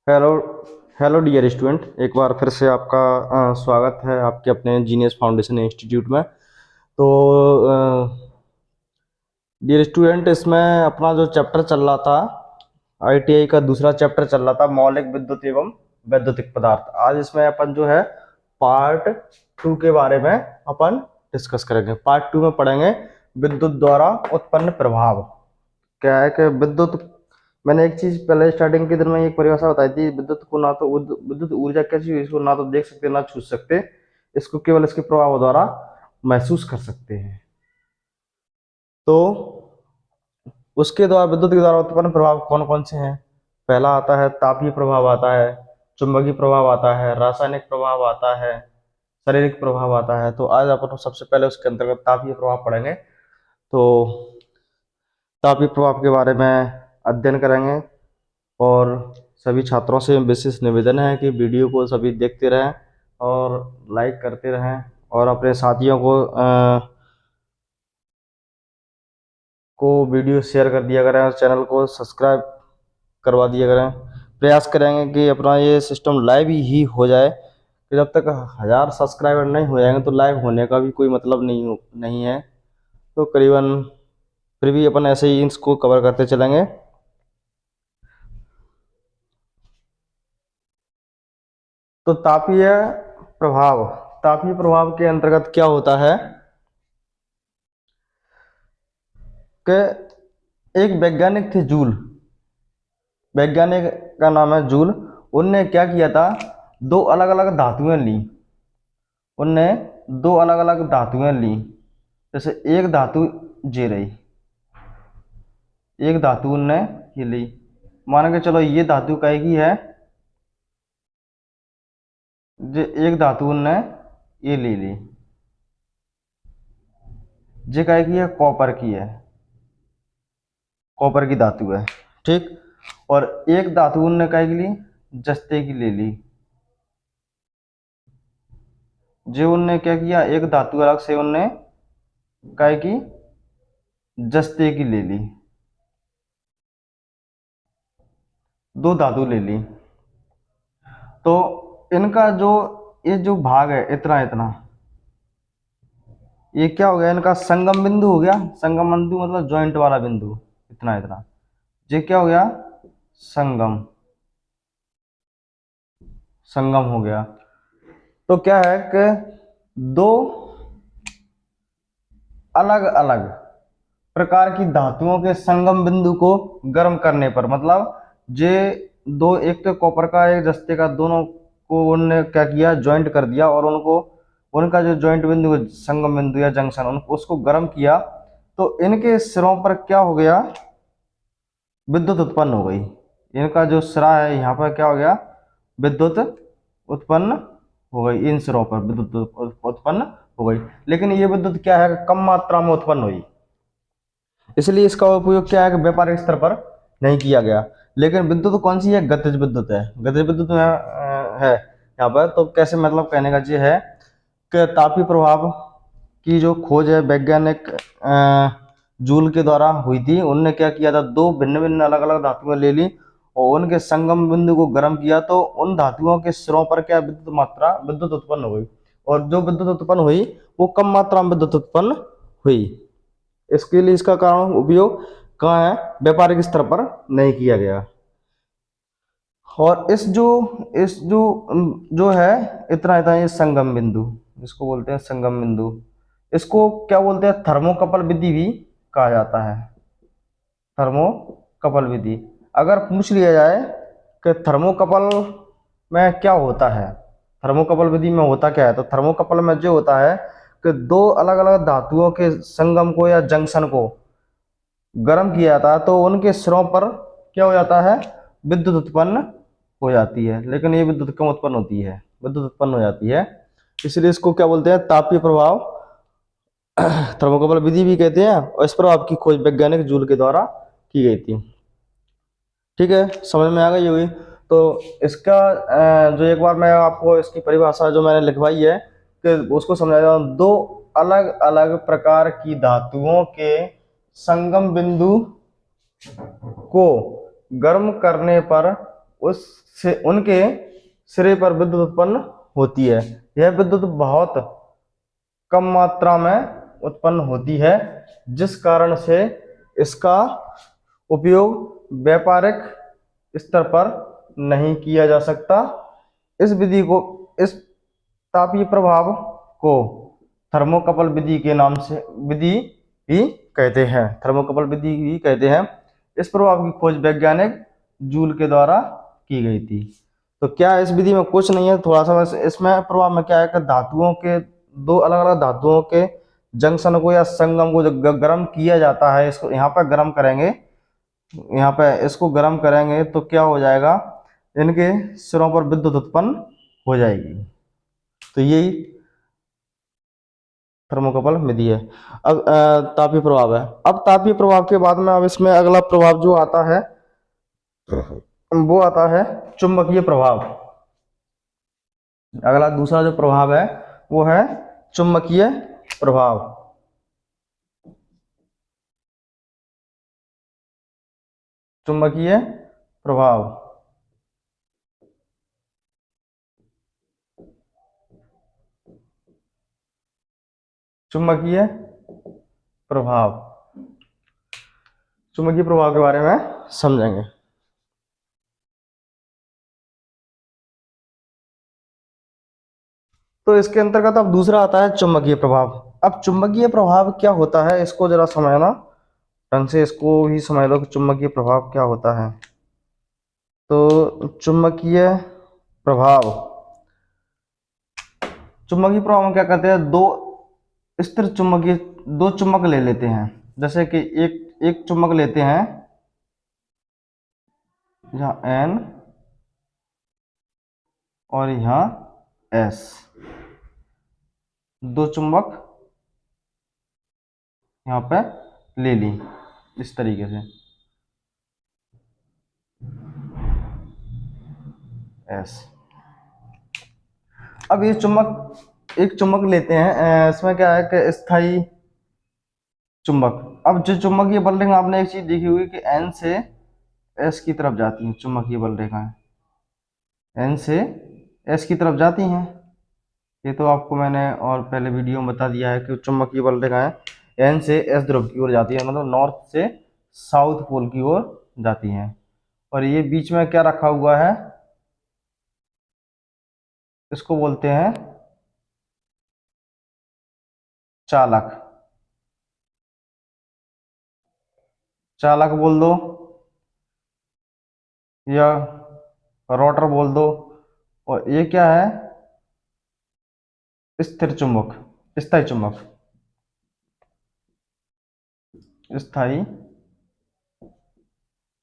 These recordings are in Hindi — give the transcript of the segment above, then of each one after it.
हेलो हेलो डियर स्टूडेंट, एक बार फिर से आपका स्वागत है आपके अपने जीनियस फाउंडेशन इंस्टीट्यूट में। तो डियर स्टूडेंट, इसमें अपना जो चैप्टर चल रहा था, आईटीआई का दूसरा चैप्टर चल रहा था, मौलिक विद्युत एवं वैद्युतिक पदार्थ। आज इसमें अपन जो है पार्ट टू के बारे में अपन डिस्कस करेंगे। पार्ट टू में पढ़ेंगे विद्युत द्वारा उत्पन्न प्रभाव। क्या है कि विद्युत, मैंने एक चीज पहले स्टार्टिंग के दिन में एक परिभाषा बताई थी, विद्युत को ना तो विद्युत ऊर्जा कैसी हुई, इसको ना तो देख सकते ना छू सकते, इसको केवल इसके प्रभाव द्वारा महसूस कर सकते हैं। तो उसके द्वारा, विद्युत के द्वारा उत्पन्न प्रभाव कौन कौन से हैं? पहला आता है तापीय प्रभाव आता है, चुंबकीय प्रभाव आता है, रासायनिक प्रभाव आता है, शारीरिक प्रभाव आता है। तो आज अपन सबसे पहले उसके अंतर्गत तापीय प्रभाव पढ़ेंगे। तो तापीय प्रभाव के बारे में अध्ययन करेंगे और सभी छात्रों से विशेष निवेदन है कि वीडियो को सभी देखते रहें और लाइक करते रहें और अपने साथियों को वीडियो शेयर कर दिया करें और चैनल को सब्सक्राइब करवा दिया करें। प्रयास करेंगे कि अपना ये सिस्टम लाइव ही हो जाए, कि जब तक 1000 सब्सक्राइबर नहीं हो जाएंगे तो लाइव होने का भी कोई मतलब नहीं है। तो करीबन फिर भी अपन ऐसे ही इसको कवर करते चलेंगे। तो प्रभाव तापीय प्रभाव के अंतर्गत क्या होता है कि एक वैज्ञानिक थे जूल, वैज्ञानिक का नाम है जूल। उनने क्या किया था, दो अलग अलग धातुएं ली। उनने दो अलग अलग धातुएं ली। जैसे एक धातु जे रही, एक धातु उनने ये ली। मान के चलो ये धातु काय की है, जो एक धातु उनने ये ले ली, जे काय की है, कॉपर की है, कॉपर की धातु है। ठीक। और एक धातु उनने काय की ली, जस्ते की ले ली। जो उनने क्या किया, एक धातु अलग से उनने काय की, जस्ते की ले ली, दो धातु ले ली। तो इनका जो ये जो भाग है इतना इतना, ये क्या हो गया, इनका संगम बिंदु हो गया। संगम बिंदु मतलब जॉइंट वाला बिंदु, इतना इतना, ये क्या हो गया, संगम, संगम हो गया। तो क्या है कि दो अलग अलग प्रकार की धातुओं के संगम बिंदु को गर्म करने पर, मतलब जे दो, एक तो कॉपर का एक जस्ते का, दोनों को उन्होंने क्या किया, ज्वाइंट कर दिया और उनको, उनका जो ज्वाइंट बिंदु, संगम बिंदु या जंक्शन, उनको उसको गर्म किया। तो इनके सिरों पर क्या हो गया, विद्युत उत्पन्न हो गई। इनका जो सिरा है यहाँ पर क्या हो गया, विद्युत उत्पन्न हो गई। इन सिरों पर विद्युत उत्पन्न हो गई। लेकिन ये विद्युत क्या है, कम मात्रा में उत्पन्न हुई, इसलिए इसका उपयोग क्या है कि व्यापारिक स्तर पर नहीं किया गया। लेकिन विद्युत कौन सी है, गतिज विद्युत है। गतिज विद्युत में है यहाँ पर। तो कैसे, मतलब कहने का ये है कि तापीय प्रभाव की जो खोज है वैज्ञानिक जूल के द्वारा हुई थी। उनने क्या किया था, दो भिन्न भिन्न अलग अलग धातुएं ले ली और उनके संगम बिंदु को गर्म किया। तो उन धातुओं के सिरों पर क्या, विद्युत उत्पन्न हो गई। और जो विद्युत उत्पन्न हुई वो कम मात्रा में विद्युत उत्पन्न हुई। इसके लिए इसका कारण उपयोग कहाँ है, व्यापारिक स्तर पर नहीं किया गया। और जो है इतना इतना, ये संगम बिंदु, जिसको बोलते हैं संगम बिंदु, इसको क्या बोलते हैं, थर्मोकपल विधि भी कहा जाता है। थर्मोकपल विधि। अगर पूछ लिया जाए कि थर्मोकपल में क्या होता है, थर्मोकपल विधि में होता क्या है, तो थर्मोकपल में जो होता है कि दो अलग अलग धातुओं के संगम को या जंक्शन को गर्म किया जाता है, तो उनके सिरों पर क्या हो जाता है, विद्युत उत्पन्न हो जाती है। लेकिन ये विद्युत कम उत्पन्न होती है, विद्युत उत्पन्न हो जाती है। इसलिए इसको क्या बोलते हैं, तापीय प्रभाव, थर्मोकपल विधि भी कहते हैं। और इस प्रभाव की खोज वैज्ञानिक जूल के द्वारा की गई थी। ठीक है, समझ में आ गई होगी। तो इसका जो एक बार मैं आपको इसकी परिभाषा जो मैंने लिखवाई है कि उसको समझाता हूँ। दो अलग अलग प्रकार की धातुओं के संगम बिंदु को गर्म करने पर उससे उनके सिरे पर विद्युत उत्पन्न होती है। यह विद्युत बहुत कम मात्रा में उत्पन्न होती है, जिस कारण से इसका उपयोग व्यापारिक स्तर पर नहीं किया जा सकता। इस तापीय प्रभाव को थर्मोकपल विधि के नाम से विधि भी कहते हैं, थर्मोकपल विधि भी कहते हैं। इस प्रभाव की खोज वैज्ञानिक जूल के द्वारा की गई थी। तो क्या इस विधि में कुछ नहीं है, थोड़ा सा बस इसमें प्रभाव में क्या है कि धातुओं के दो अलग अलग धातुओं के जंक्शन को या संगम को गर्म किया जाता है। इसको यहाँ पर गर्म करेंगे, यहाँ पे इसको गर्म करेंगे तो क्या हो जाएगा, इनके सिरों पर विद्युत उत्पन्न हो जाएगी। तो यही थर्मोकपल विधि है। अब तापीय प्रभाव है। अब तापीय प्रभाव के बाद में अब इसमें अगला प्रभाव जो आता है वो आता है चुंबकीय प्रभाव। अगला दूसरा जो प्रभाव है वो है चुंबकीय प्रभाव। चुंबकीय प्रभाव चुंबकीय प्रभाव चुंबकीय प्रभाव के बारे में समझेंगे। तो इसके अंतर्गत अब दूसरा आता है चुंबकीय प्रभाव। अब चुंबकीय प्रभाव क्या होता है, इसको जरा समझना ढंग से, इसको भी समझ लो कि चुंबकीय प्रभाव क्या होता है। तो चुंबकीय प्रभाव में क्या कहते हैं, दो चुंबक ले लेते हैं। जैसे कि एक चुंबक लेते हैं यहाँ N और यहाँ S, दो चुंबक यहाँ पे ले ली इस तरीके से S। अब ये एक चुंबक लेते हैं, इसमें क्या है कि स्थायी चुंबक। अब जो चुंबकीय बल रेखा आपने एक चीज देखी हुई कि N से S की तरफ जाती है, चुंबकीय बल रेखाएं N से S की तरफ जाती हैं। ये तो आपको मैंने और पहले वीडियो में बता दिया है कि चुंबकीय बल रेखाएं N से S ध्रुव की ओर जाती है, मतलब नॉर्थ से साउथ पोल की ओर जाती हैं। और ये बीच में क्या रखा हुआ है, इसको बोलते हैं चालक। चालक बोल दो या रोटर बोल दो। और ये क्या है, स्थिर चुंबक, स्थायी चुंबक, स्थायी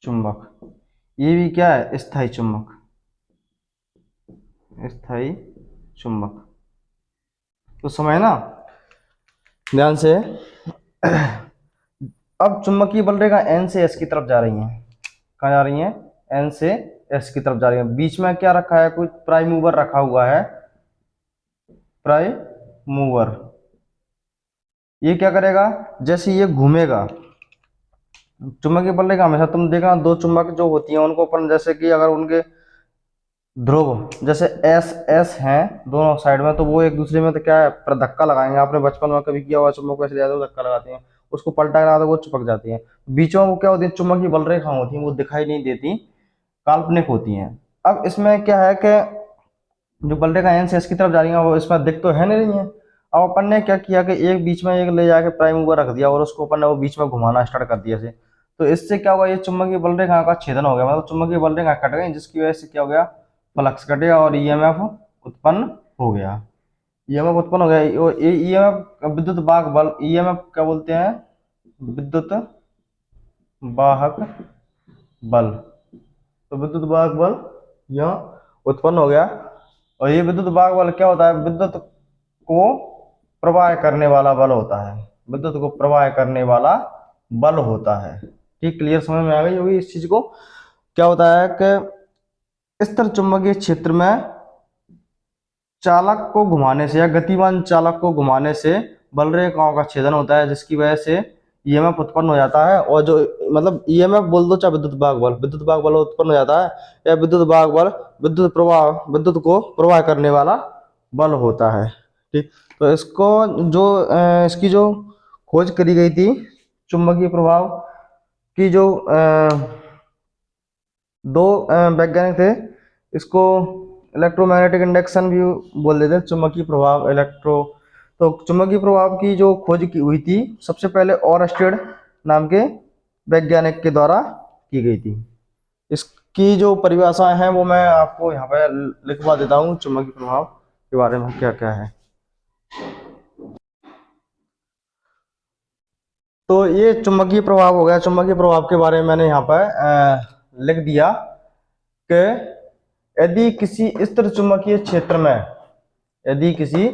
चुंबक। ये भी क्या है, स्थायी चुंबक, स्थायी चुंबक। तो समझ ना ध्यान से। अब चुंबकीय बल रेखा N से S की तरफ जा रही है। कहाँ जा रही है, N से S की तरफ जा रही है। बीच में क्या रखा है, कोई प्राइम मूवर रखा हुआ है, प्राइम मूवर। ये क्या करेगा, जैसे ये घूमेगा, चुंबकीय बल रेखा हमेशा तुम देखना दो चुंबक जो होती हैं उनको अपन, जैसे कि अगर उनके ध्रुव जैसे एस हैं दोनों साइड में, तो वो एक दूसरे में तो क्या है धक्का लगाएंगे। आपने बचपन में कभी किया हुआ, चुंबक वैसे जाते हैं धक्का लगाते हैं, उसको पलटा लगा तो वो चिपक जाती है। बीच में वो क्या होती है, चुंबकीय बल रेखा होती है, वो दिखाई नहीं देती, काल्पनिक होती हैं। अब इसमें क्या है कि जो बल रेखा एन से एस की तरफ जा रही है वो इसमें दिख तो है नहीं है। अब अपन ने क्या किया कि एक बीच में एक ले जाके प्राइम मूवर रख दिया और उसको अपन ने वो बीच में घुमाना स्टार्ट कर दिया से। तो इससे क्या हुआ, ये चुंबकीय बल रेखा का छेदन हो गया, मतलब चुंबकीय बल रेखा कट गई, जिसकी वजह से क्या हो गया, फ्लक्स कट गया और ईएमएफ उत्पन्न हो गया। ईएमएफ उत्पन्न हो गया और ये ईएमएफ विद्युत वाहक बल, ईएमएफ क्या बोलते हैं, विद्युत वाहक बल। तो विद्युत वाहक बल यहाँ उत्पन्न हो गया। और ये विद्युत वाहक बल क्या होता है, विद्युत को प्रवाह करने वाला बल होता है, विद्युत को प्रवाह करने वाला बल होता है। ठीक, क्लियर समझ में आ गई होगी इस चीज को। क्या होता है कि स्थिर चुंबकीय क्षेत्र में चालक को घुमाने से या गतिमान चालक को घुमाने से बल रेखाओं का छेदन होता है, जिसकी वजह से ईएमएफ उत्पन्न हो जाता है, और जो मतलब ईएमएफ बोल दो चाहे विद्युत भाग बल उत्पन्न हो जाता है, या विद्युत भाग बल विद्युत प्रवाह, विद्युत को प्रवाह करने वाला बल होता है। ठीक, तो इसको जो इसकी जो खोज करी गई थी चुंबकीय प्रभाव की, जो दो वैज्ञानिक थे, इसको इलेक्ट्रोमैग्नेटिक इंडक्शन भी बोल देते हैं, चुंबकीय प्रभाव इलेक्ट्रो। तो चुंबकीय प्रभाव की जो खोज की हुई थी सबसे पहले ओरस्टेड नाम के वैज्ञानिक के द्वारा की गई थी। इसकी जो परिभाषाएं हैं वो मैं आपको यहाँ पे लिखवा देता हूँ, चुंबकीय प्रभाव के बारे में क्या क्या है। तो ये चुंबकीय प्रभाव हो गया। चुंबकीय प्रभाव के बारे में मैंने यहाँ पर लिख दिया कि यदि किसी स्थिर चुंबकीय क्षेत्र में, यदि किसी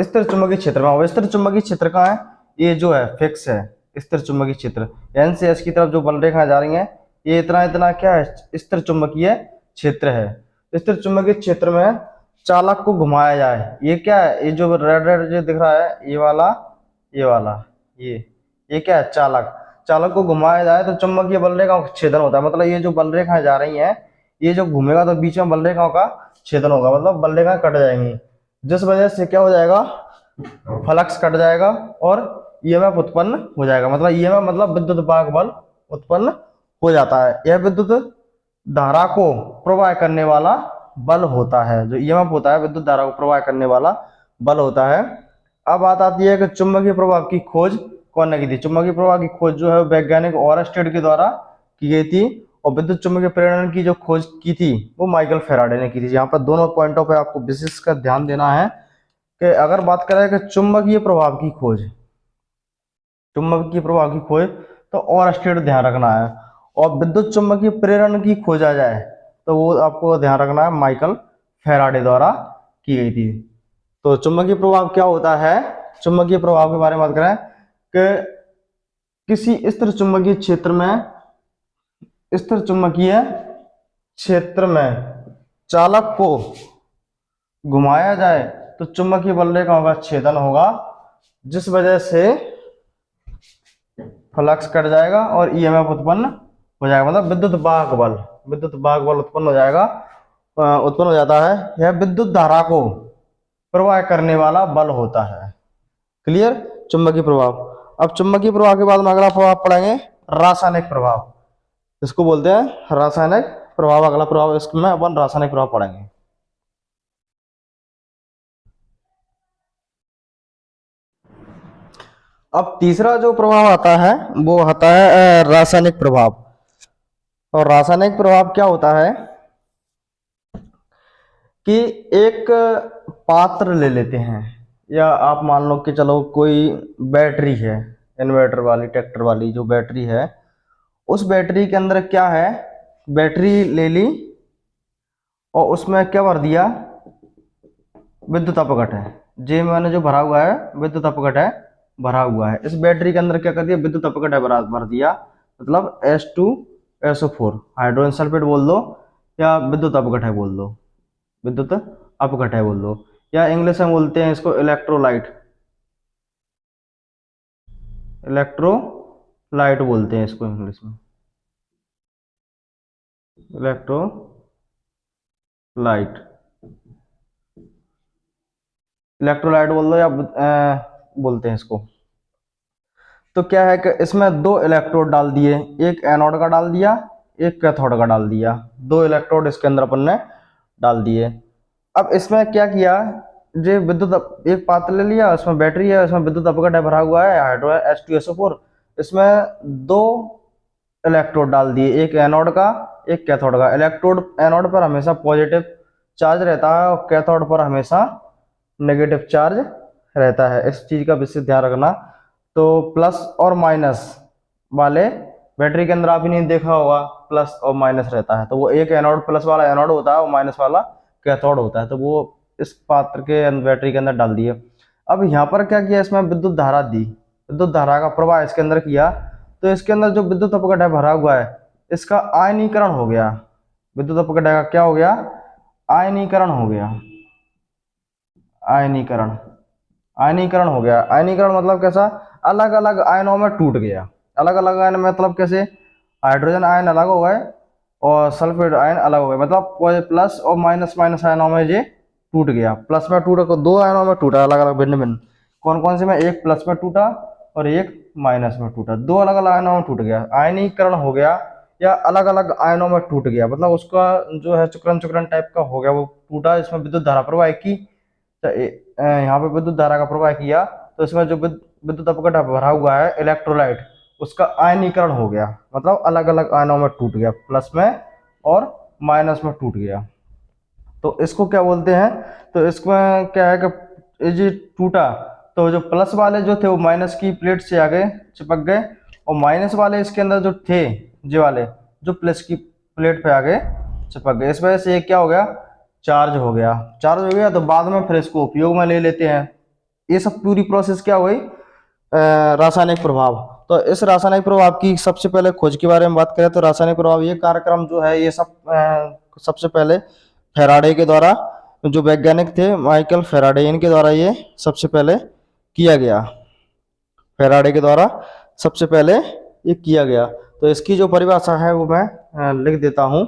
स्थिर चुंबकीय क्षेत्र में, स्थिर चुंबकीय क्षेत्र का है ये जो है फिक्स है, स्थिर चुंबकीय क्षेत्र एन से एस की तरफ जो बल रेखाएं जा रही हैं ये इतना इतना क्या है, स्थिर चुंबकीय क्षेत्र है। स्थिर चुंबकीय क्षेत्र में चालक को घुमाया जाए, ये क्या है, ये जो रेड रेड जो दिख रहा है ये वाला, ये वाला, ये क्या है, चालक। चालक को घुमाया जाए तो चुंबकीय बल रेखाओं का छेदन होता है, मतलब ये जो बल रेखाएं जा रही हैं ये जो घूमेगा तो बीच में बल रेखाओं का छेदन होगा, मतलब बल रेखाएं कट जाएंगी, जिस वजह से क्या हो जाएगा, फ्लक्स कट जाएगा और ईएमएफ उत्पन्न हो जाएगा। मतलब ईएमएफ मतलब विद्युत भाग बल उत्पन्न हो जाता है। यह विद्युत धारा को प्रवाह करने वाला बल होता है, जो ईएमएफ होता है विद्युत धारा को प्रवाह करने वाला बल होता है। अब बात आती है कि चुंबकीय प्रभाव की खोज कौन ने की थी। चुंबकीय प्रभाव की खोज जो है वैज्ञानिक ओरस्टेड के द्वारा की गई थी, और विद्युत चुंबकीय प्रेरण की जो खोज की थी वो माइकल फैराडे ने की थी। यहाँ पर दोनों पॉइंटों पे आपको विशेष कर ध्यान देना है कि अगर बात करें कि चुंबकीय प्रभाव की खोज, चुंबकीय प्रभाव की खोज तो ओरस्टेड ध्यान रखना है, और विद्युत चुंबकीय प्रेरण की खोज आ जाए तो वो आपको ध्यान रखना है माइकल फैराडे द्वारा की गई थी। तो चुंबकीय प्रभाव क्या होता है, चुंबकीय प्रभाव के बारे में बात करें कि किसी स्थिर चुंबकीय क्षेत्र में, स्थिर चुंबकीय क्षेत्र में चालक को घुमाया जाए तो चुंबकीय बल रेखाओं का छेदन होगा, जिस वजह से फ्लक्स कट जाएगा और ईएमएफ उत्पन्न हो जाएगा, मतलब विद्युत भाग बल, विद्युत भाग बल उत्पन्न हो जाएगा, उत्पन्न हो जाता है। यह विद्युत धारा को प्रवाह करने वाला बल होता है। क्लियर, चुंबकीय प्रभाव। अब चुंबकीय प्रभाव के बाद में अगला प्रभाव पढ़ेंगे रासायनिक प्रभाव, इसको बोलते हैं रासायनिक प्रभाव। अगला प्रभाव इसमें अपन रासायनिक प्रभाव पढ़ेंगे। अब तीसरा जो प्रभाव आता है वो आता है रासायनिक प्रभाव। और रासायनिक प्रभाव क्या होता है कि एक पात्र ले लेते हैं, या आप मान लो कि चलो कोई बैटरी है, इन्वर्टर वाली ट्रैक्टर वाली जो बैटरी है, उस बैटरी के अंदर क्या है, बैटरी ले ली और उसमें क्या भर दिया, विद्युत अपघट है, जे मैंने जो भरा हुआ है विद्युत अपघट है भरा हुआ है। इस बैटरी के अंदर क्या कर दिया, विद्युत अपघट है भर दिया, मतलब H2SO4 हाइड्रोजन सल्फेट बोल दो, या विद्युत अपघट है बोल दो, विद्युत अपघट है बोल दो, या इंग्लिश में बोलते हैं इसको इलेक्ट्रोलाइट, इलेक्ट्रोलाइट बोलते हैं इसको इंग्लिश में, इलेक्ट्रोलाइट, इलेक्ट्रोलाइट बोल दो या बोलते हैं इसको। तो क्या है कि इसमें दो इलेक्ट्रोड डाल दिए, एक एनोड का डाल दिया, एक कैथोड का डाल दिया, दो इलेक्ट्रोड इसके अंदर अपन ने डाल दिए। अब इसमें क्या किया, जो विद्युत एक पात्र ले लिया, उसमें बैटरी है, उसमें विद्युत अपघट है भरा हुआ है हाइड्रो H2SO4, इसमें दो इलेक्ट्रोड डाल दिए, एक एनोड का एक कैथोड का। इलेक्ट्रोड एनोड पर हमेशा पॉजिटिव चार्ज रहता है और कैथोड पर हमेशा नेगेटिव चार्ज रहता है, इस चीज का विशेष ध्यान रखना। तो प्लस और माइनस वाले बैटरी के अंदर आप ही नहीं देखा होगा, प्लस और माइनस रहता है, तो वो एक एनोड प्लस वाला एनोड होता है और माइनस वाला कैथोड होता है, तो वो इस पात्र के बैटरी के अंदर डाल दिए। अब यहाँ पर क्या किया, इसमें विद्युत धारा दी, विद्युत धारा का प्रवाह इसके अंदर किया, तो इसके अंदर जो विद्युत अपघट है भरा हुआ है इसका आयनीकरण हो गया, विद्युत अपघट का क्या हो गया, आयनीकरण हो गया, आयनीकरण, आयनीकरण हो गया। आयनीकरण मतलब कैसा, अलग अलग आयनों में टूट गया, अलग अलग आयन मतलब कैसे, हाइड्रोजन आयन अलग हो गए और सल्फेट आयन अलग हो गए, मतलब प्लस और माइनस माइनस आयनों में ये टूट गया, प्लस में टूटा, दो आयनों में टूटा, अलग अलग भिन्न भिन्न। कौन कौन से में, एक प्लस में टूटा और एक माइनस में टूटा, दो अलग अलग आयनों में टूट गया, आयनीकरण हो गया, या अलग अलग आयनों में टूट गया, मतलब उसका जो है चुकरन चुकरन टाइप का हो गया, वो टूटा, इसमें विद्युत धारा प्रवाह की, तो यहाँ पे विद्युत धारा का प्रवाह किया, तो इसमें जो विद्युत अपघटन भरा हुआ है इलेक्ट्रोलाइट, उसका आयनीकरण हो गया, मतलब अलग अलग आयनों में टूट गया, प्लस में और माइनस में टूट गया। तो इसको क्या बोलते हैं, तो इसमें क्या है कि ये जो टूटा, तो जो प्लस वाले जो थे वो माइनस की प्लेट से आगे चिपक गए, और माइनस वाले इसके अंदर जो थे, जे वाले, जो प्लस की प्लेट पे आगे चिपक गए, इस वजह से ये क्या हो गया, चार्ज हो गया। चार्ज हो गया तो बाद में फिर इसको उपयोग में ले लेते हैं। ये सब पूरी प्रोसेस क्या हुई, रासायनिक प्रभाव। तो इस रासायनिक प्रभाव की सबसे पहले खोज के बारे में बात करें तो रासायनिक प्रभाव ये कार्यक्रम जो है, ये सब सबसे पहले फैराडे के द्वारा, जो वैज्ञानिक थे माइकल फैराडे, इनके द्वारा ये सबसे पहले किया गया, फैराडे के द्वारा सबसे पहले ये किया गया। तो इसकी जो परिभाषा है वो मैं लिख देता हूं।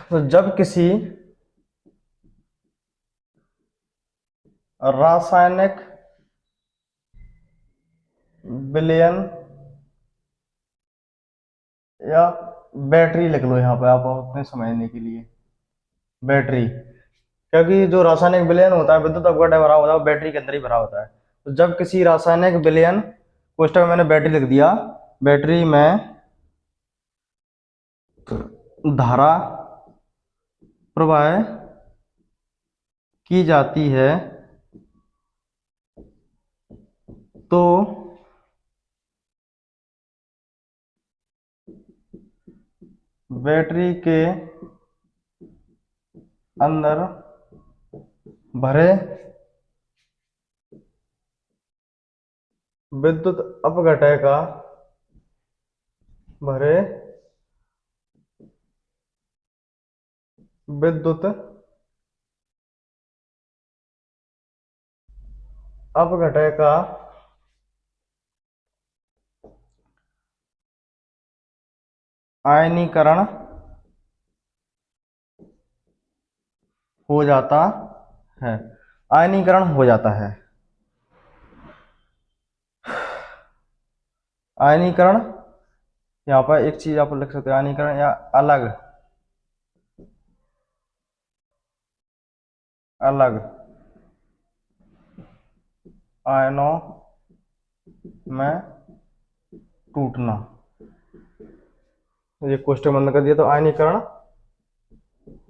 तो जब किसी रासायनिक विलयन, या बैटरी लिख लो यहाँ पे आप अपने समझने के लिए, बैटरी, क्योंकि जो रासायनिक विलयन होता है, विद्युत अपघटन भरा होता है, वो बैटरी के अंदर ही भरा होता है। तो जब किसी रासायनिक विलयन, कोष्टक में मैंने बैटरी लिख दिया, बैटरी में धारा प्रवाह की जाती है, तो बैटरी के अंदर भरे विद्युत अपघटय का, भरे विद्युत अपघटय का आयनीकरण हो जाता है, आयनीकरण हो जाता है। आयनीकरण, यहाँ पर एक चीज आप लिख सकते हैं, आयनीकरण या अलग अलग आयनों में टूटना, ये क्वेश्चन बंद कर दिया, तो आयनीकरण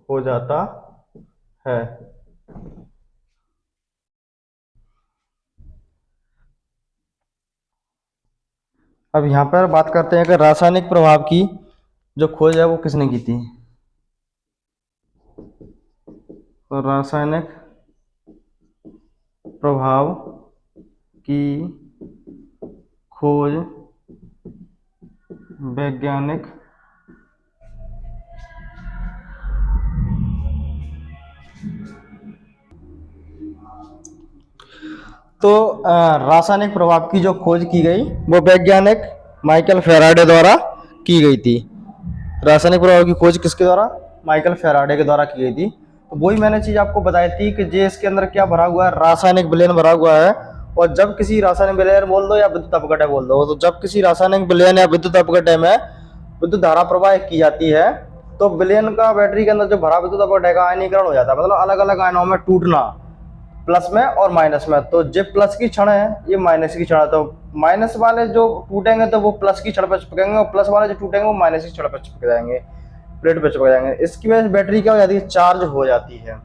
हो जाता है। अब यहाँ पर बात करते हैं कि रासायनिक प्रभाव की जो खोज है वो किसने की थी। तो रासायनिक प्रभाव की खोज वैज्ञानिक तो रासायनिक प्रभाव की जो खोज की गई वो वैज्ञानिक माइकल फैराडे द्वारा की गई थी। रासायनिक प्रभाव की खोज किसके द्वारा, माइकल फैराडे के द्वारा की गई थी। तो वही मैंने चीज आपको बताई थी कि जे इसके अंदर क्या भरा हुआ है, रासायनिक विलयन भरा हुआ है। और जब किसी रासायनिक विलयन बोल दो या विद्युत अपघटन बोल दो, तो जब किसी रासायनिक विलयन या विद्युत अपघटन में विद्युत धारा प्रवाह की जाती है, तो विलयन का बैटरी के अंदर जो भरा विद्युत अपघटन का आयनीकरण हो जाता है, मतलब अलग अलग आयनों में टूटना, प्लस में और माइनस में। तो जे प्लस की क्षण है, ये माइनस की क्षण है, तो माइनस वाले जो टूटेंगे तो वो प्लस की क्षण पर चिपकेंगे, और प्लस वाले जो टूटेंगे वो माइनस की क्षण पर चिपक जाएंगे, प्लेट पे चिपक जाएंगे। इसकी वजह से बैटरी क्या हो जाती है, चार्ज हो जाती है।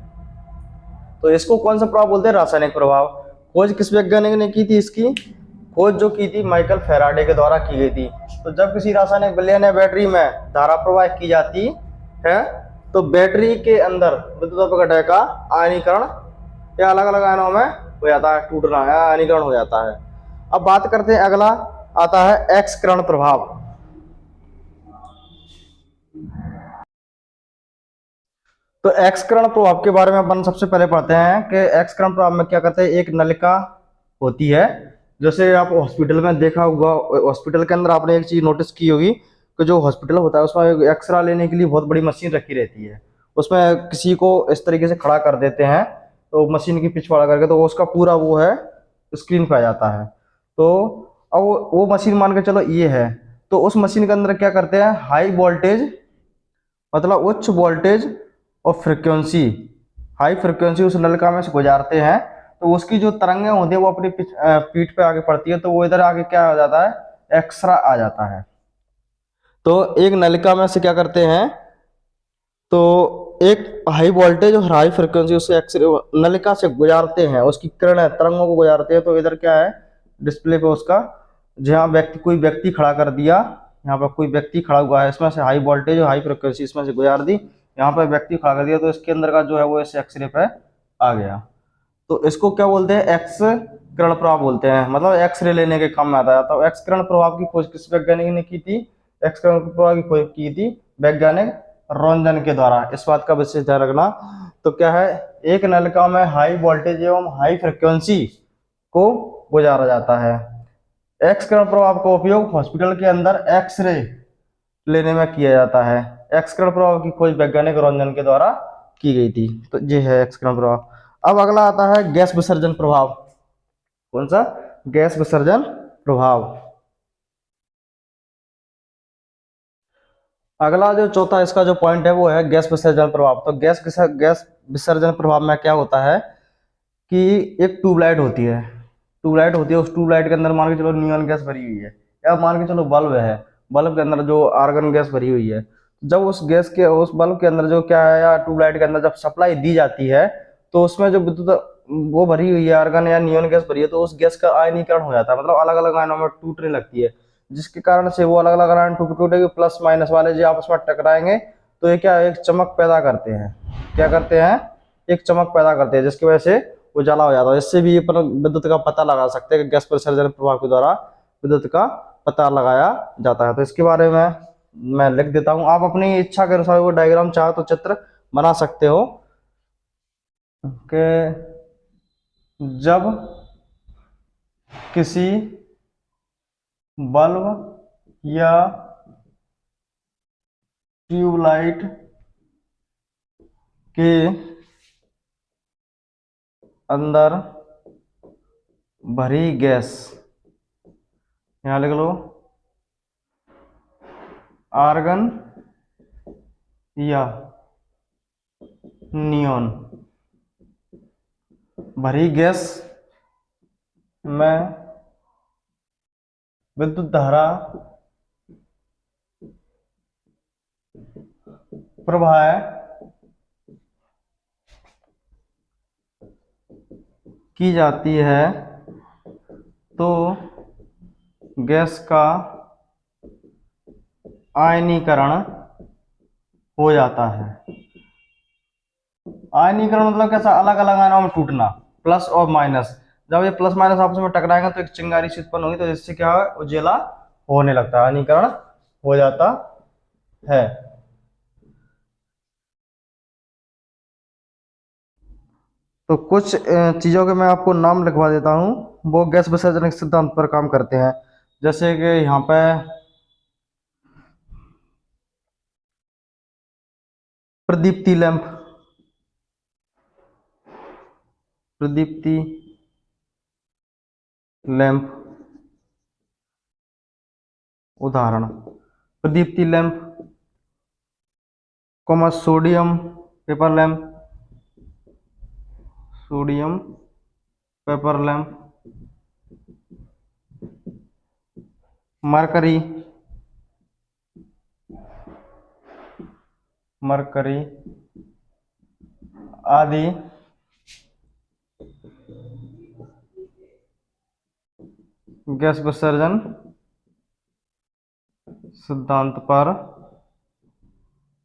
तो इसको कौन सा प्रभाव बोलते हैं, रासायनिक प्रभाव। खोज किस वैज्ञानिक ने की थी, इसकी खोज जो की थी माइकल फैराडे के द्वारा की गई थी। तो जब किसी रासायनिक विलयन या बैटरी में धारा प्रवाह की जाती है, तो बैटरी के अंदर विद्युत अपघटन का आयनीकरण या अलग अलग आयनों में हो जाता है, टूटना है, आयनीकरण हो जाता है। अब बात करते हैं, अगला आता है एक्स किरण प्रभाव। तो एक्सकरण प्रभाव के बारे में अपन सबसे पहले पढ़ते हैं कि एक्सकरण प्रभाव में क्या करते हैं। एक नलिका होती है, जैसे आप हॉस्पिटल में देखा होगा, हॉस्पिटल के अंदर आपने एक चीज नोटिस की होगी कि जो हॉस्पिटल होता है उसमें एक्सरे लेने के लिए बहुत बड़ी मशीन रखी रहती है। उसमें किसी को इस तरीके से खड़ा कर देते हैं तो मशीन की पिछवाड़ा करके तो उसका पूरा वो है स्क्रीन पे आ जाता है। तो अब वो मशीन मान के चलो ये है, तो उस मशीन के अंदर क्या करते हैं, हाई वोल्टेज मतलब उच्च वोल्टेज और फ्रिक्वेंसी, हाई फ्रिक्वेंसी उस नलिका में से गुजारते हैं। तो उसकी जो तरंगें होती है वो अपनी पीठ पे आगे पड़ती है, तो वो इधर आगे क्या आ जाता है, एक्सरा आ जाता है। तो एक नलिका में से क्या करते हैं, तो एक हाई वोल्टेज और हाई फ्रिक्वेंसी उससे एक्सरे नलिका से गुजारते हैं, उसकी किरणें तरंगों को गुजारते हैं। तो इधर क्या है, डिस्प्ले पे उसका, जहाँ व्यक्ति कोई व्यक्ति खड़ा कर दिया, यहाँ पर कोई व्यक्ति खड़ा हुआ है, इसमें से हाई वोल्टेज और हाई फ्रिक्वेंसी इसमें से गुजार दी, यहाँ पर व्यक्ति खड़ा कर दिया, तो इसके अंदर का जो है वो इस एक्सरे पे आ गया। तो इसको क्या बोलते हैं, एक्स किरण प्रभाव बोलते हैं, मतलब एक्सरे लेने के काम में आता है। तो एक्स किरण प्रभाव की खोज किस वैज्ञानिक ने की थी, एक्स किरण प्रभाव की खोज की थी वैज्ञानिक रोंजन के द्वारा। इस बात का विशेष ध्यान रखना। तो क्या है, एक नलिका में हाई वोल्टेज एवं हाई फ्रिक्वेंसी को गुजारा जाता है। एक्स किरण प्रभाव का उपयोग हॉस्पिटल के अंदर एक्सरे लेने में किया जाता है। एक्स किरण प्रभाव की खोज वैज्ञानिक रोंजन के द्वारा की गई थी। तो ये है एक्स किरण प्रभाव। अब अगला आता है गैस विसर्जन प्रभाव। कौन सा, गैस विसर्जन प्रभाव। अगला जो चौथा इसका जो पॉइंट है वो है गैस विसर्जन प्रभाव। तो गैस विसर्जन प्रभाव में क्या होता है कि एक ट्यूबलाइट होती है, ट्यूबलाइट होती है, उस ट्यूबलाइट के अंदर मान के चलो नियॉन गैस भरी हुई है, या मान के चलो बल्ब है, बल्ब के अंदर जो आर्गन गैस भरी हुई है। जब उस गैस के उस बल्ब के अंदर जो क्या है, या ट्यूबलाइट के अंदर जब सप्लाई दी जाती है, तो उसमें जो विद्युत वो भरी हुई है, आर्गन या नियॉन गैस भरी है, तो उस गैस का आयनीकरण हो जाता है, मतलब अलग अलग आयनों में टूटने लगती है, जिसके कारण से वो अलग अलग आयन टूटेगी, प्लस माइनस वाले जो आपस में टकराएंगे, तो ये क्या एक चमक पैदा करते हैं। क्या करते हैं, एक चमक पैदा करते हैं, जिसकी वजह से उजाला हो जाता है। इससे भी अपन विद्युत का पता लगा सकते हैं कि गैस विसर्जन प्रभाव के द्वारा विद्युत का पता लगाया जाता है। तो इसके बारे में मैं लिख देता हूं, आप अपनी इच्छा के अनुसार वो डायग्राम चाहो तो चित्र बना सकते हो कि जब किसी बल्ब या ट्यूबलाइट के अंदर भरी गैस, यहां लिख लो आर्गन या नियॉन भरी गैस में विद्युत धारा प्रवाह की जाती है, तो गैस का आयनीकरण हो जाता है। आयनीकरण मतलब कैसा, अलग अलग आयनों में टूटना, प्लस और माइनस। जब ये प्लस माइनस आपस में टकराएंगे तो एक चिंगारी सी उत्पन्न होगी, तो इससे क्या है, उजेला होने लगता है, आयनीकरण हो जाता है। तो कुछ चीजों के मैं आपको नाम लिखवा देता हूँ, वो गैस विसर्जन के सिद्धांत पर काम करते हैं। जैसे कि यहाँ पे प्रदीप्ति लैंप, प्रदीप्ति लैंप उदाहरण, प्रदीप्ति lamp, sodium vapour lamp, sodium vapour lamp, mercury, mercury आदि गैस विसर्जन सिद्धांत पर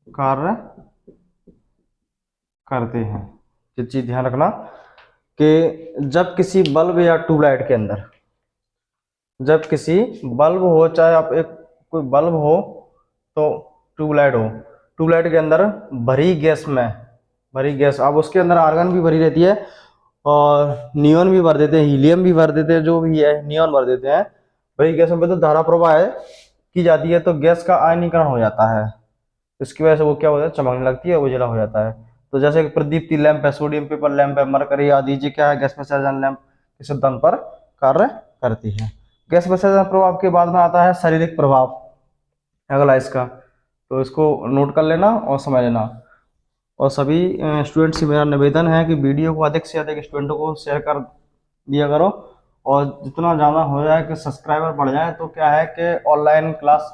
कार्य करते हैं। ये चीज ध्यान रखना कि जब किसी बल्ब या ट्यूबलाइट के अंदर, जब किसी बल्ब हो, चाहे आप एक कोई बल्ब हो तो ट्यूबलाइट हो, ट्यूबलाइट के अंदर भरी गैस में भरी गैस, अब उसके अंदर आर्गन भी भरी रहती है और नियॉन भी भर देते हैं, हीलियम भी भर देते हैं, जो भी है नियॉन भर देते हैं। भरी गैस में तो धारा प्रवाह है की जाती है, तो गैस का आयनीकरण हो जाता है। इसकी वजह से वो क्या हो जाता है, चमकने लगती है, उजला हो जाता है। तो जैसे कि प्रदीप्ति लैंप है, सोडियम पेपर लैंप है, मरकरी आदि, ये क्या है, गैस विसर्जन लैंप के सिद्धांत पर कार्य करती है। गैस विसर्जन प्रभाव के बाद में आता है शारीरिक प्रभाव, अगला इसका। तो इसको नोट कर लेना और समझ लेना। और सभी स्टूडेंट से मेरा निवेदन है कि वीडियो को अधिक से अधिक स्टूडेंटों को शेयर कर दिया करो, और जितना ज़्यादा हो जाए कि सब्सक्राइबर बढ़ जाए, तो क्या है कि ऑनलाइन क्लास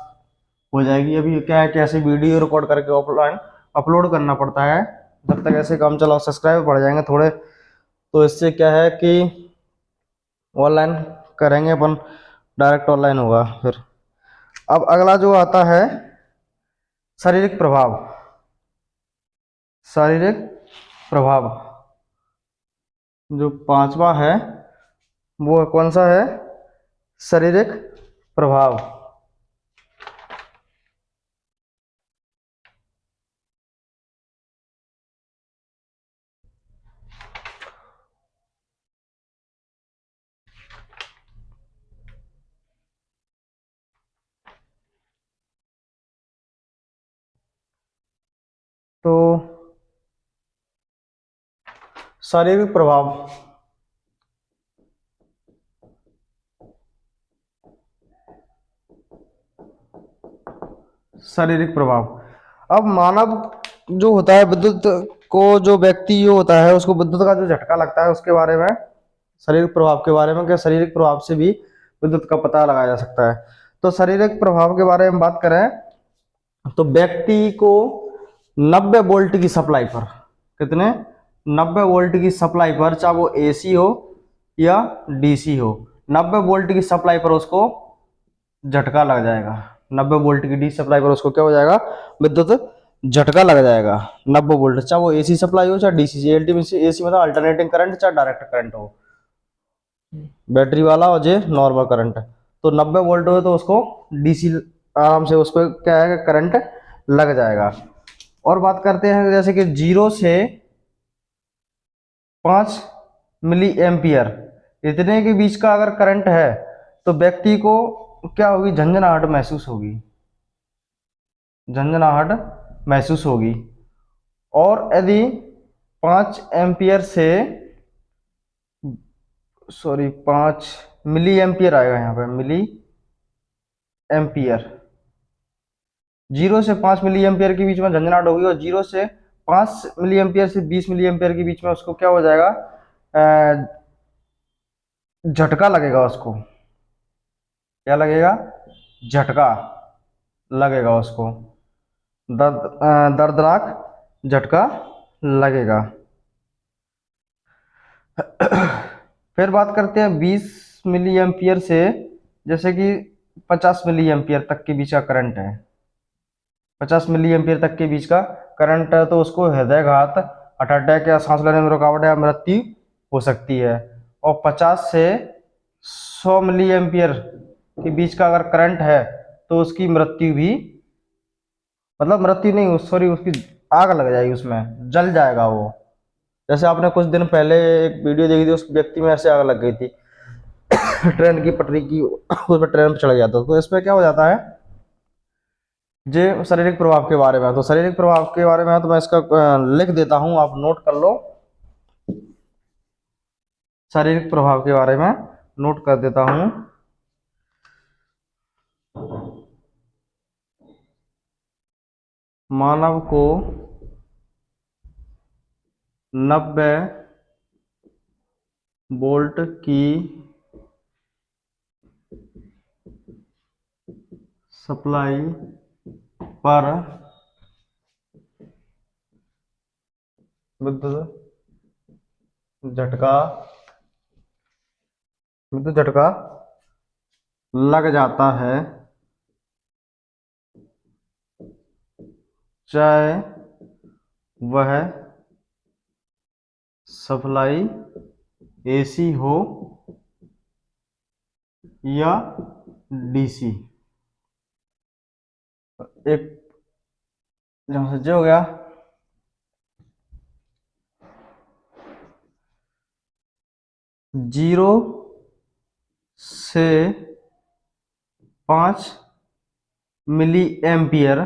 हो जाएगी। अभी क्या है कि ऐसे वीडियो रिकॉर्ड करके ऑफलाइन अपलोड करना पड़ता है। जब तक ऐसे काम चलाओ, सब्सक्राइबर बढ़ जाएंगे थोड़े, तो इससे क्या है कि ऑनलाइन करेंगे अपन, डायरेक्ट ऑनलाइन होगा फिर। अब अगला जो आता है शारीरिक प्रभाव, शारीरिक प्रभाव जो पांचवा है वो कौन सा है, शारीरिक प्रभाव। तो शारीरिक प्रभाव, शारीरिक प्रभाव। अब मानव जो होता है, विद्युत को जो व्यक्ति जो होता है उसको विद्युत का जो झटका लगता है, उसके बारे में, शारीरिक प्रभाव के बारे में, क्या शारीरिक प्रभाव से भी विद्युत का पता लगाया जा सकता है। तो शारीरिक प्रभाव के बारे में बात करें तो व्यक्ति को 90 वोल्ट की सप्लाई पर, कितने, 90 वोल्ट की सप्लाई पर, चाहे वो एसी हो या डीसी हो, 90 वोल्ट की सप्लाई पर उसको झटका लग जाएगा। 90 वोल्ट की डी सप्लाई पर उसको क्या हो जाएगा, विद्युत झटका लग जाएगा। 90 वोल्ट, चाहे वो एसी सप्लाई हो चाहे डीसी। अल्टीमेटली एसी मतलब अल्टरनेटिंग करंट, चाहे डायरेक्ट करंट हो, बैटरी वाला, और जे नॉर्मल करंट। तो 90 वोल्ट हो तो उसको डीसी आराम से उस पर क्या है, करंट लग जाएगा। और बात करते हैं जैसे कि 0 से 5 मिली एम्पियर इतने के बीच का अगर करंट है, तो व्यक्ति को क्या होगी, झंझनाहट महसूस होगी, झंझनाहट महसूस होगी। और यदि 5 एम्पियर से, सॉरी 5 मिली एम्पियर आएगा यहाँ पे, मिली एम्पियर, 0 से 5 मिली एम्पियर के बीच में झंझनाहट होगी, और 0 से 5 मिली एम्पियर से 20 मिली एम्पियर के बीच में उसको क्या हो जाएगा, झटका लगेगा उसको। क्या लगेगा, झटका लगेगा उसको, दर्दनाक झटका लगेगा। फिर बात करते हैं 20 मिली एम्पियर से, जैसे कि 50 मिली एम्पियर तक के बीच का करंट है, 50 मिली एम्पियर तक के बीच का करंट है, तो उसको हृदयघात, हार्ट अटैक या सांस लेने में रुकावट या मृत्यु हो सकती है। और 50 से 100 मिली एम्पियर के बीच का अगर करंट है, तो उसकी मृत्यु भी, मतलब मृत्यु नहीं, सॉरी, उसकी आग लग जाएगी, उसमें जल जाएगा वो। जैसे आपने कुछ दिन पहले एक वीडियो देखी थी, उस व्यक्ति में ऐसे आग लग गई थी ट्रेन की पटरी की, उस पर ट्रेन पर चढ़ गया था। तो इसमें क्या हो जाता है, जे शारीरिक प्रभाव के बारे में। तो शारीरिक प्रभाव के बारे में है, तो मैं इसका लिख देता हूं, आप नोट कर लो। शारीरिक प्रभाव के बारे में नोट कर देता हूं। मानव को 90 वोल्ट की सप्लाई पर विद्युत झटका, विद्युत झटका लग जाता है, चाहे वह सप्लाई एसी हो या डीसी। एक जहाँ से जो हो गया, 0 से 5 मिली एम्पियर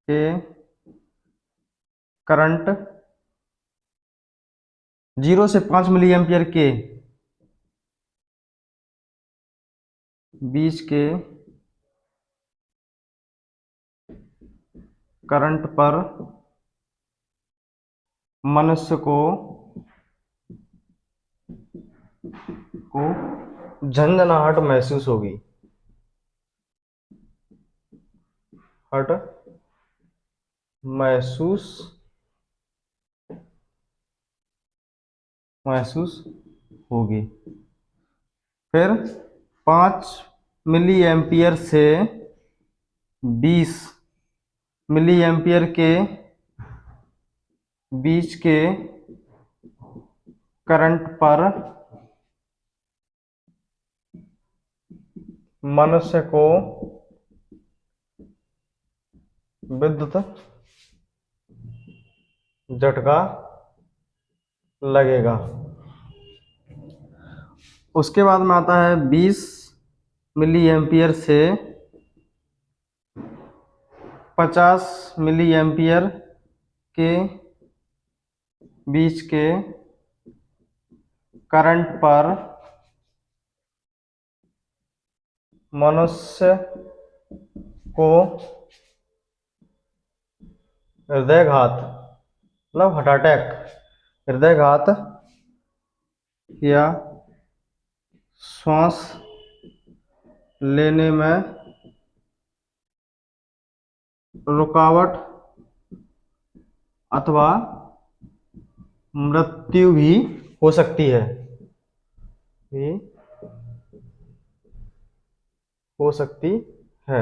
के करंट, 0 से 5 मिली एम्पियर के बीच के करंट पर मनुष्य को झंझनाहट महसूस होगी। हट महसूस होगी। फिर 5 मिली एम्पियर से 20 मिली एम्पियर के बीच के करंट पर मनुष्य को विद्युत झटका लगेगा। उसके बाद में आता है 20 मिली एम्पियर से 50 मिली एम्पियर के बीच के करंट पर मनुष्य को हृदयघात मतलब हार्ट अटैक, हृदयघात या श्वास लेने में रुकावट अथवा मृत्यु भी हो सकती है, भी हो सकती है।